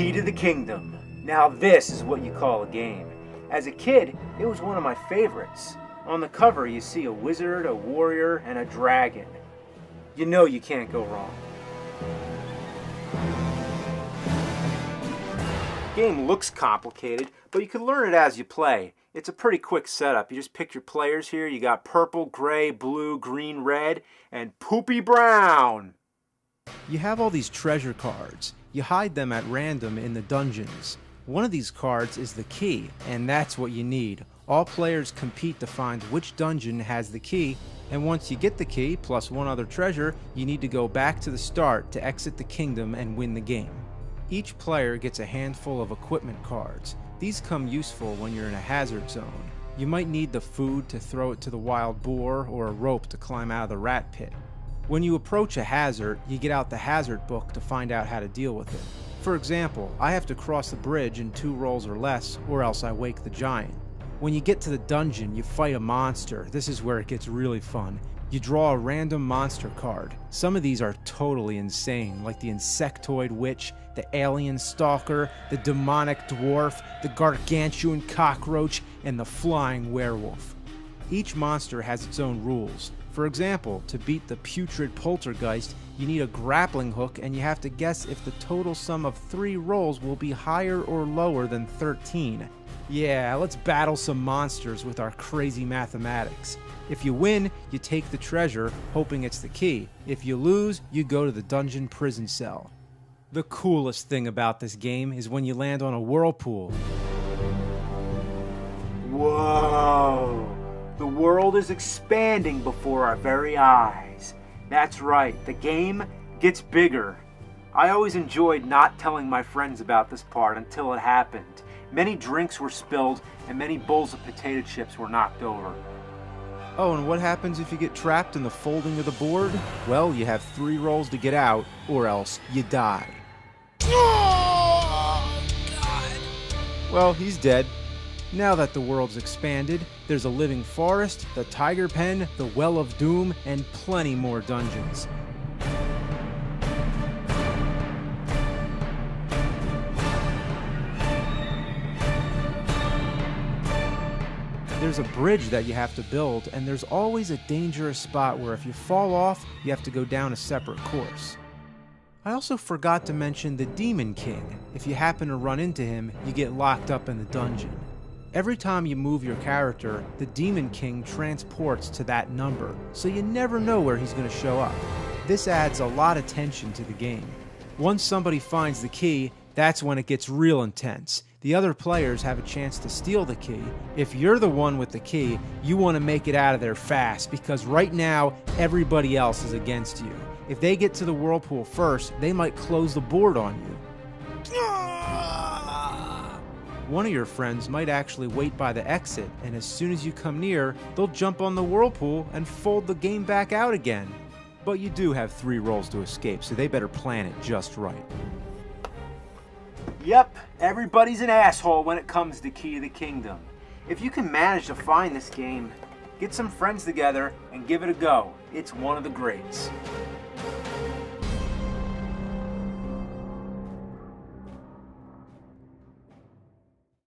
Key to the Kingdom. Now this is what you call a game. As a kid, it was one of my favorites. On the cover you see a wizard, a warrior, and a dragon. You know you can't go wrong. The game looks complicated, but you can learn it as you play. It's a pretty quick setup. You just pick your players here. You got purple, gray, blue, green, red, and poopy brown. You have all these treasure cards. You hide them at random in the dungeons. One of these cards is the key, and that's what you need. All players compete to find which dungeon has the key, and once you get the key, plus one other treasure, you need to go back to the start to exit the kingdom and win the game. Each player gets a handful of equipment cards. These come useful when you're in a hazard zone. You might need the food to throw it to the wild boar or a rope to climb out of the rat pit. When you approach a hazard, you get out the hazard book to find out how to deal with it. For example, I have to cross the bridge in 2 rolls or less, or else I wake the giant. When you get to the dungeon, you fight a monster. This is where it gets really fun. You draw a random monster card. Some of these are totally insane, like the insectoid witch, the alien stalker, the demonic dwarf, the gargantuan cockroach, and the flying werewolf. Each monster has its own rules. For example, to beat the putrid poltergeist, you need a grappling hook and you have to guess if the total sum of 3 rolls will be higher or lower than 13. Yeah, let's battle some monsters with our crazy mathematics. If you win, you take the treasure, hoping it's the key. If you lose, you go to the dungeon prison cell. The coolest thing about this game is when you land on a whirlpool. Whoa! The world is expanding before our very eyes. That's right, the game gets bigger. I always enjoyed not telling my friends about this part until it happened. Many drinks were spilled and many bowls of potato chips were knocked over. Oh, and what happens if you get trapped in the folding of the board? Well, you have 3 rolls to get out, or else you die. Oh, God. Well, he's dead. Now that the world's expanded, there's a living forest, the tiger pen, the well of doom, and plenty more dungeons. There's a bridge that you have to build, and there's always a dangerous spot where if you fall off, you have to go down a separate course. I also forgot to mention the Demon King. If you happen to run into him, you get locked up in the dungeon. Every time you move your character, the Demon King transports to that number, so you never know where he's going to show up. This adds a lot of tension to the game. Once somebody finds the key, that's when it gets real intense. The other players have a chance to steal the key. If you're the one with the key, you want to make it out of there fast, because right now, everybody else is against you. If they get to the whirlpool first, they might close the board on you. One of your friends might actually wait by the exit, and as soon as you come near, they'll jump on the whirlpool and fold the game back out again. But you do have 3 rolls to escape, so they better plan it just right. Yep, everybody's an asshole when it comes to Key to the Kingdom. If you can manage to find this game, get some friends together and give it a go. It's one of the greats.